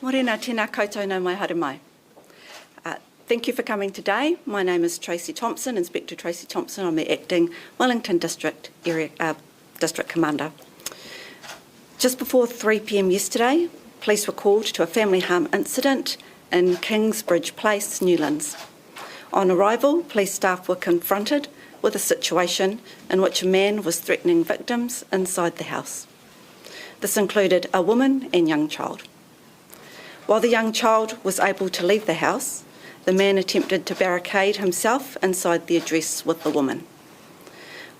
Morena tēnā koutou nau mai haere mai. Thank you for coming today. My name is Tracey Thompson, Inspector Tracey Thompson. I'm the Acting Wellington District Commander. Just before 3 p.m. yesterday, police were called to a family harm incident in Kingsbridge Place, Newlands. On arrival, police staff were confronted with a situation in which a man was threatening victims inside the house. This included a woman and young child. While the young child was able to leave the house, the man attempted to barricade himself inside the address with the woman.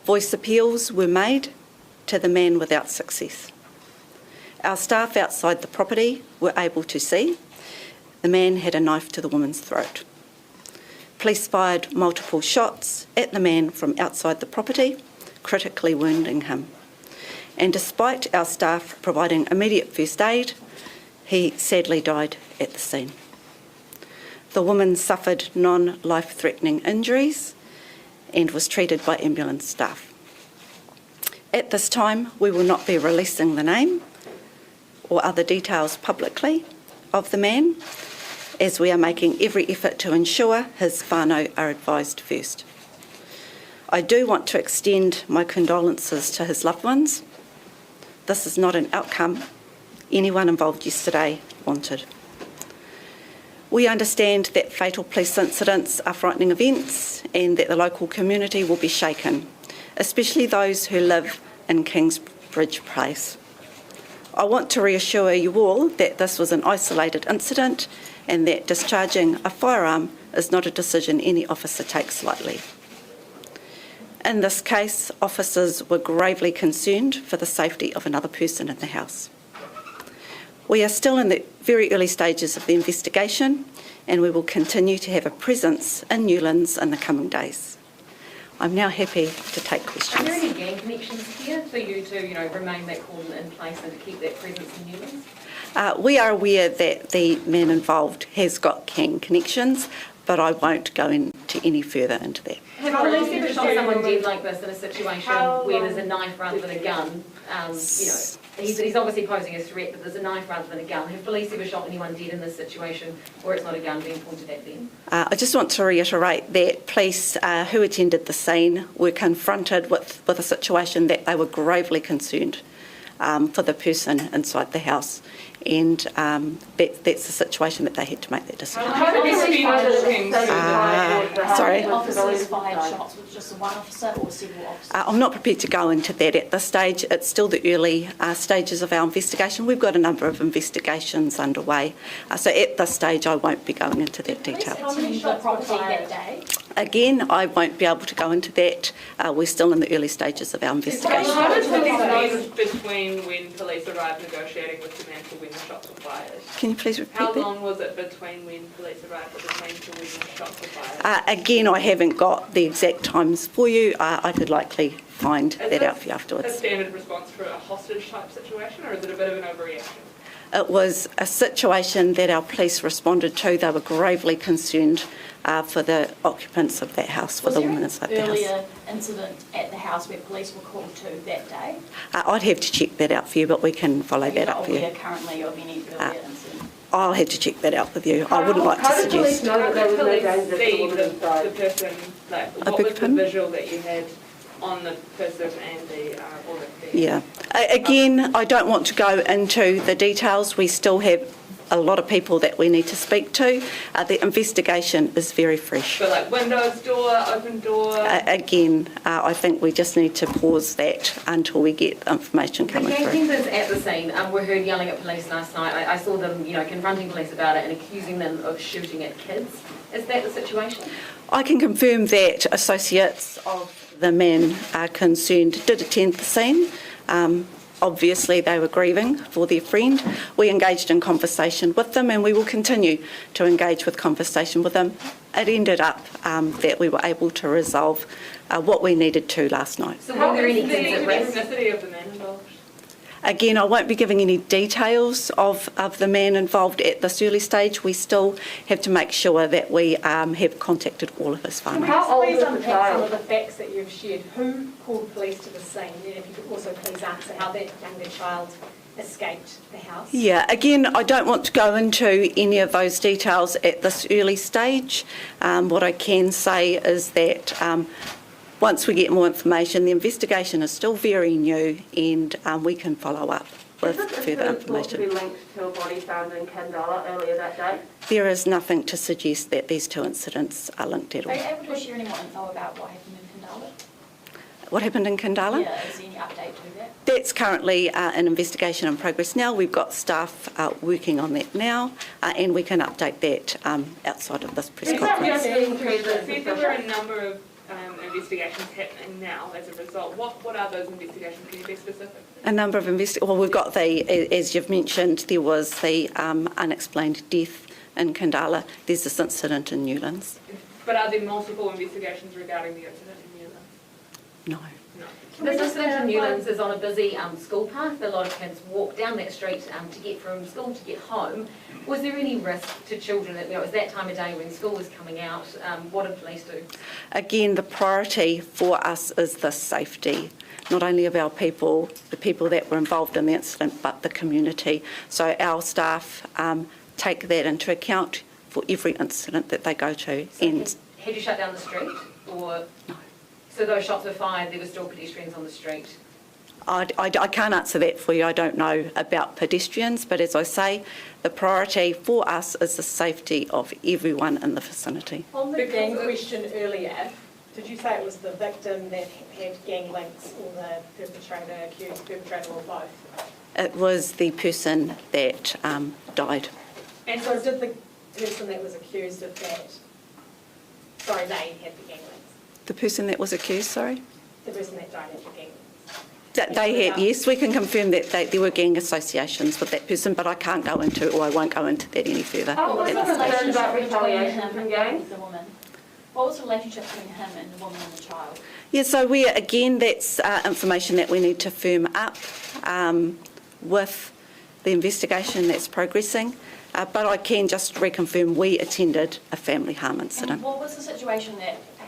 Voice appeals were made to the man without success. Our staff outside the property were able to see the man had a knife to the woman's throat. Police fired multiple shots at the man from outside the property, critically wounding him. And despite our staff providing immediate first aid, he sadly died at the scene. The woman suffered non-life-threatening injuries and was treated by ambulance staff. At this time, we will not be releasing the name or other details publicly of the man, as we are making every effort to ensure his whānau are advised first. I do want to extend my condolences to his loved ones. This is not an outcome anyone involved yesterday wanted. We understand that fatal police incidents are frightening events and that the local community will be shaken, especially those who live in Kingsbridge Place. I want to reassure you all that this was an isolated incident and that discharging a firearm is not a decision any officer takes lightly. In this case, officers were gravely concerned for the safety of another person in the house. We are still in the very early stages of the investigation and we will continue to have a presence in Newlands in the coming days. I'm now happy to take questions. Are there any gang connections here for you to remain that cordon in place and to keep that presence in Newlands? We are aware that the man involved has got gang connections, but I won't go into any further into that. Have police ever shot someone dead like this in a situation where there's a knife rather than a gun? He's obviously posing a threat, but there's a knife rather than a gun. Have police ever shot anyone dead in this situation where it's not a gun being pointed at them? I just want to reiterate that police who attended the scene were confronted with a situation that they were gravely concerned for the person inside the house, and that's the situation that they had to make that decision. How did they Sorry? officers fired shots? Was it just one officer or several officers? I'm not prepared to go into that at this stage. It's still the early stages of our investigation. We've got a number of investigations underway. So at this stage, I won't be going into that detail. How many shots were fired that day? Again, I won't be able to go into that. We're still in the early stages of our investigation. How much was between when police arrived negotiating with the man to when the shots were fired? Can you please repeat How that? long was it between when police arrived with the man to when the shots were fired? Again, I haven't got the exact times for you. I could likely find Is that out for you a afterwards. standard response for a hostage type situation, or is it a bit of an overreaction? It was a situation that our police responded to. They were gravely concerned for the occupants of that house, for the women inside the house. Was there an earlier incident at the house where police were called to that day? I'd have to check that out for you, but we can follow that up for you. Are you not aware currently of any earlier incident? I'll have to check that out with you. I wouldn't like to suggest. How did police see the person, what was the visual that you had on the person and the order? Yeah. Again, I don't want to go into the details. We still have a lot of people that we need to speak to. The investigation is very fresh. So windows, door, open door? Again, I think we just need to pause that until we get information coming through. The gang members at the scene were heard yelling at police last night. I saw them, confronting police about it and accusing them of shooting at kids. Is that the situation? I can confirm that associates of the men concerned did attend the scene. Obviously, they were grieving for their friend. We engaged in conversation with them and we will continue to engage with conversation with them. It ended up that we were able to resolve what we needed to last night. So were there any kids at the risk? ethnicity of the men involved? Again, I won't be giving any details of the man involved at this early stage. We still have to make sure that we have contacted all of his Can we whānau. How just old please is the unpack child? some of the facts that you've shared? Who called police to the scene? And if you could also please answer how that younger child escaped the house. Yeah, again, I don't want to go into any of those details at this early stage. What I can say is that once we get more information, the investigation is still very new, and we can follow up with further information. Is this thought to be linked to a body found in Kandala earlier that day? There is nothing to suggest that these two incidents are linked at Are you all. able to share any more info about what happened in Kandala? What happened in Kandala? Yeah, is there any update to that? That's currently an investigation in progress now. We've got staff working on that now, and we can update that outside of this press Is that conference. just being treated? See, there are a number of investigations happening now as a result. What are those investigations? Can you be specific? A number of well, we've got as you've mentioned, there was the unexplained death in Kandala. There's this incident in Newlands. But are there multiple investigations regarding the incident in Newlands? No. No. This incident in Newlands is on a busy school path. A lot of kids walk down that street to get from school to get home. Was there any risk to children? It was that time of day when school was coming out. What did police do? Again, the priority for us is the safety, not only of our people, the people that were involved in the incident, but the community. So our staff take that into account for every incident that they go to. So And had you shut down the street? Or no. so those shots were fired, there were still pedestrians on the street? I can't answer that for you. I don't know about pedestrians, but as I say, the priority for us is the safety of everyone in the vicinity. On the gang question earlier, did you say it was the victim that had gang links or the perpetrator, accused perpetrator, or both? It was the person that died. And so did the person that was accused of that, sorry, they had the gang links? The person that was accused, sorry? The person that died had the gang links? That they had, yes, we can confirm that there were gang associations with that person, but I can't go into, or I won't go into that any further. What was the concern about retaliation from gangs? What was the relationship between him and the woman and the child? Yeah, so that's information that we need to firm up with the investigation that's progressing. But I can just reconfirm we attended a family harm incident. And what was the situation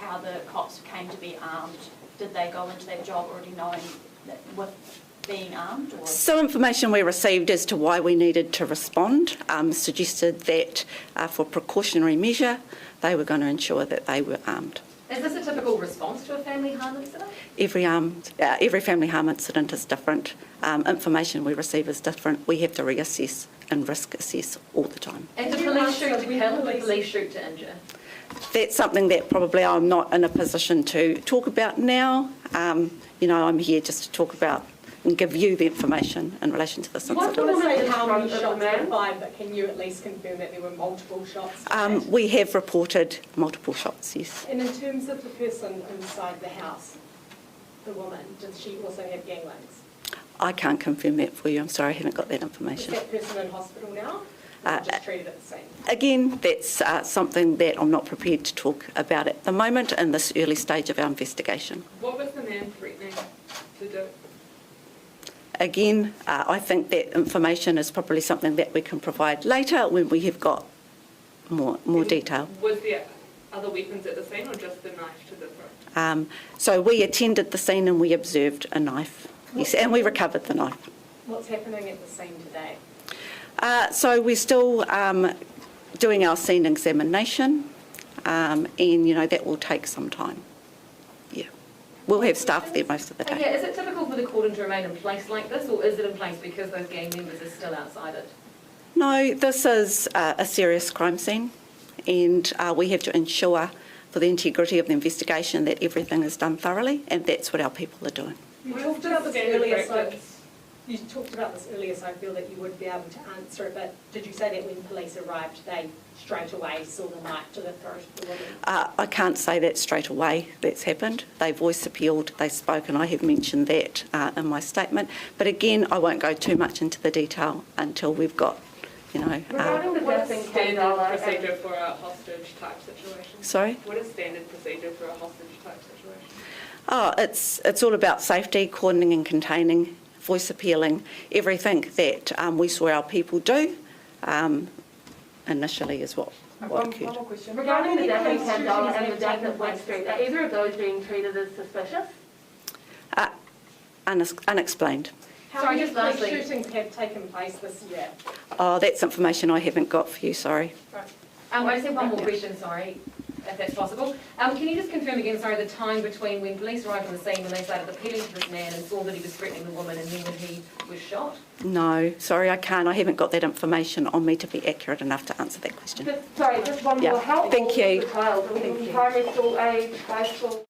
how the cops came to be armed? Did they go into that job already knowing that with being armed? Or? So information we received as to why we needed to respond suggested that for precautionary measure, they were going to ensure that they were armed. Is this a typical response to a family harm incident? Every family harm incident is different. Information we receive is different. We have to reassess and risk assess all the time. And did police shoot to kill or did police shoot to injure? That's something that probably I'm not in a position to talk about now. I'm here just to talk about and give you the information in relation to this incident. I want to say how many shots were fired, but can you at least confirm that there were multiple shots? We have reported multiple shots, yes. And in terms of the person inside the house, the woman, did she also have gang links? I can't confirm that for you. I'm sorry, I haven't got that Is information. that person in hospital now? Or just treated at the scene? Again, that's something that I'm not prepared to talk about at the moment in this early stage of our investigation. What was the man threatening to do? Again, I think that information is probably something that we can provide later when we have got more detail. Was there other weapons at the scene or just the knife to the throat? So we attended the scene and we observed a knife, yes, and we recovered the knife. What's happening at the scene today? So we're still doing our scene examination, and that will take some time. Yeah, we'll have staff there most of the day. Yeah, is it typical for the cordon to remain in place like this, or is it in place because those gang members are still outside it? No, this is a serious crime scene, and we have to ensure for the integrity of the investigation that everything is done thoroughly, and that's what our people are doing. You talked about this earlier, so I feel that you would be able to answer it, but did you say that when police arrived, they straight away saw the knife to the throat of the woman? I can't say that straight away that's happened. They voice appealed, they spoke, and I have mentioned that in my statement. But again, I won't go too much into the detail until we've got, Regarding the death in standard procedure for a hostage type situation? Sorry? What is standard procedure for a hostage type situation? It's all about safety, cordoning and containing voice appealing, everything that we saw our people do initially is what One occurred. more question. Regarding the death in constitution Candela that and the have death taken at West place, Street, are either of those being treated as suspicious? Unexplained. How Sorry, many just police lastly- shootings have taken place this year? Oh, that's information I haven't got for you, sorry. I just have one more question, sorry, if that's possible. Can you just confirm again, sorry, the time between when police arrived on the scene, when they started appealing to this man and saw that he was threatening the woman, and then when he was shot? No, sorry, I can't. I haven't got that information on me to be accurate enough to answer that question. Sorry, just one Yeah, more. How thank old you. was the child? Are we Thank talking you. primary school age, high school?